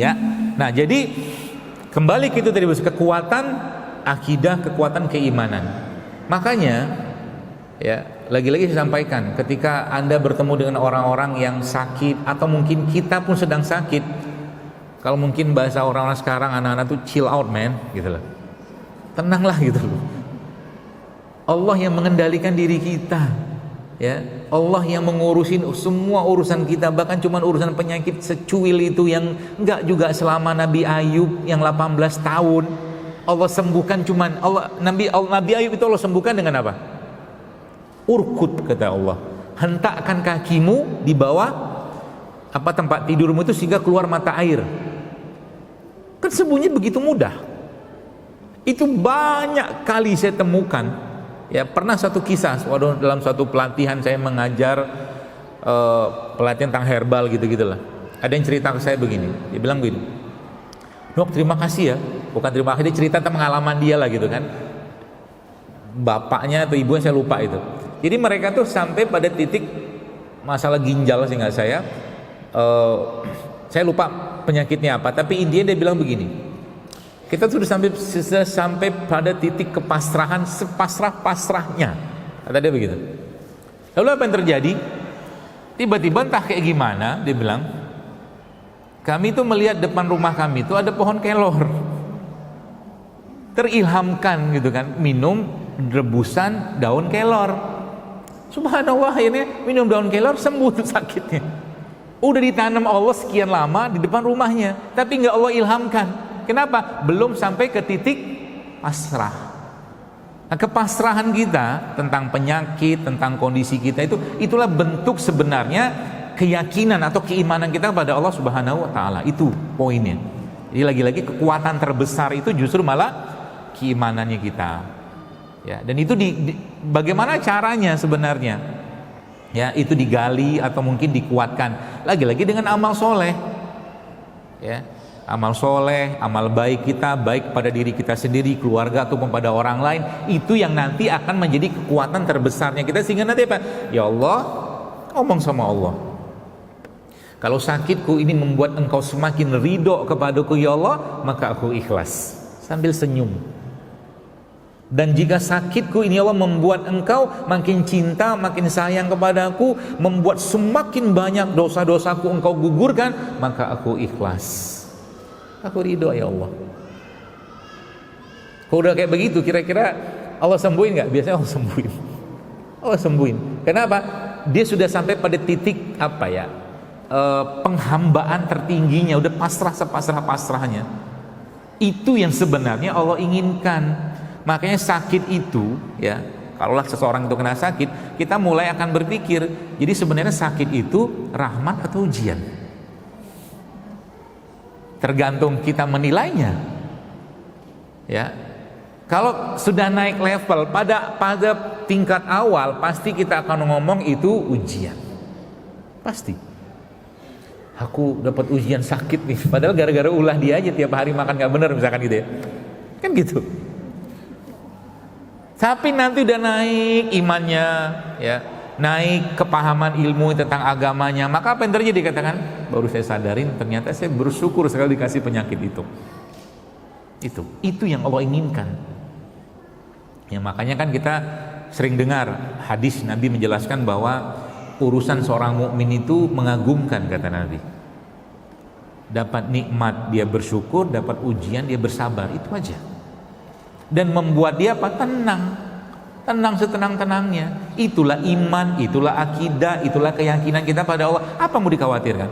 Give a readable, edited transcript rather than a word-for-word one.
Ya. Nah, jadi kembali kita tadi kekuatan akidah, kekuatan keimanan. Makanya ya, lagi-lagi saya sampaikan, ketika Anda bertemu dengan orang-orang yang sakit atau mungkin kita pun sedang sakit, kalau mungkin bahasa orang-orang sekarang anak-anak tuh chill out man gitu loh. Tenanglah gitu loh. Allah yang mengendalikan diri kita. Ya, Allah yang mengurusin semua urusan kita, bahkan cuma urusan penyakit secuil itu yang enggak juga selama Nabi Ayub yang 18 tahun Allah sembuhkan, cuman Nabi Ayub itu Allah sembuhkan dengan apa? Urkut, kata Allah, hentakkan kakimu di bawah tempat tidurmu itu sehingga keluar mata air. Kan sembuhnya begitu mudah. Itu banyak kali saya temukan. Ya, pernah satu kisah, dalam satu pelatihan saya mengajar pelatihan tentang herbal gitu-gitulah. Ada yang cerita ke saya begini, dia bilang begini, "Dok, terima kasih ya." Bukan terima kasih, dia cerita tentang pengalaman dia lah gitu kan. Bapaknya atau ibunya saya lupa itu. Jadi mereka tuh sampai pada titik masalah ginjal, seingat saya lupa penyakitnya apa, tapi intinya dia bilang begini, kita sudah sampai pada titik kepasrahan sepasrah-pasrahnya, kata dia begitu. Lalu apa yang terjadi? Tiba-tiba entah kayak gimana, dia bilang, kami tuh melihat depan rumah kami itu ada pohon kelor. Terilhamkan gitu kan, minum rebusan daun kelor. Subhanallah, akhirnya minum daun kelor, sembuh tuh sakitnya. Udah ditanam Allah sekian lama di depan rumahnya, tapi nggak Allah ilhamkan. Kenapa? Belum sampai ke titik pasrah. Nah, kepasrahan kita tentang penyakit, tentang kondisi kita itulah bentuk sebenarnya keyakinan atau keimanan kita kepada Allah Subhanahu wa taala. Itu poinnya. Jadi lagi-lagi kekuatan terbesar itu justru malah keimanannya kita. Ya, dan itu bagaimana caranya sebenarnya? Ya, itu digali atau mungkin dikuatkan lagi-lagi dengan amal soleh. Ya. Amal soleh, amal baik kita, baik pada diri kita sendiri, keluarga ataupun pada orang lain, itu yang nanti akan menjadi kekuatan terbesarnya kita, sehingga nanti apa? Ya Allah, ngomong sama Allah, kalau sakitku ini membuat engkau semakin ridho kepadaku ya Allah, maka aku ikhlas, sambil senyum. Dan jika sakitku ini Allah membuat engkau makin cinta, makin sayang kepadaku, membuat semakin banyak dosa-dosaku engkau gugurkan, maka aku ikhlas, aku ridho ya Allah. Kalau udah kayak begitu, kira-kira Allah sembuhin nggak? Biasanya Allah sembuhin. Allah sembuhin. Kenapa? Dia sudah sampai pada titik penghambaan tertingginya, udah pasrah sepasrah-pasrahnya. Itu yang sebenarnya Allah inginkan. Makanya sakit itu, ya, kalaulah seseorang itu kena sakit, kita mulai akan berpikir, jadi sebenarnya sakit itu rahmat atau ujian? Tergantung kita menilainya. Ya. Kalau sudah naik level pada tingkat awal, pasti kita akan ngomong itu ujian. Pasti. Aku dapat ujian sakit nih, padahal gara-gara ulah dia aja tiap hari makan gak bener misalkan gitu ya. Kan gitu. Tapi nanti udah naik imannya, ya, naik kepahaman ilmu tentang agamanya, maka apa yang terjadi? Katakan, baru saya sadarin ternyata saya bersyukur sekali dikasih penyakit itu. Itu yang Allah inginkan. Ya, makanya kan kita sering dengar hadis Nabi menjelaskan bahwa urusan seorang mukmin itu mengagumkan, kata Nabi. Dapat nikmat dia bersyukur, dapat ujian dia bersabar, itu aja. Dan membuat dia tenang setenang-tenangnya. Itulah iman, itulah akidah, itulah keyakinan kita pada Allah. Apa mau dikhawatirkan?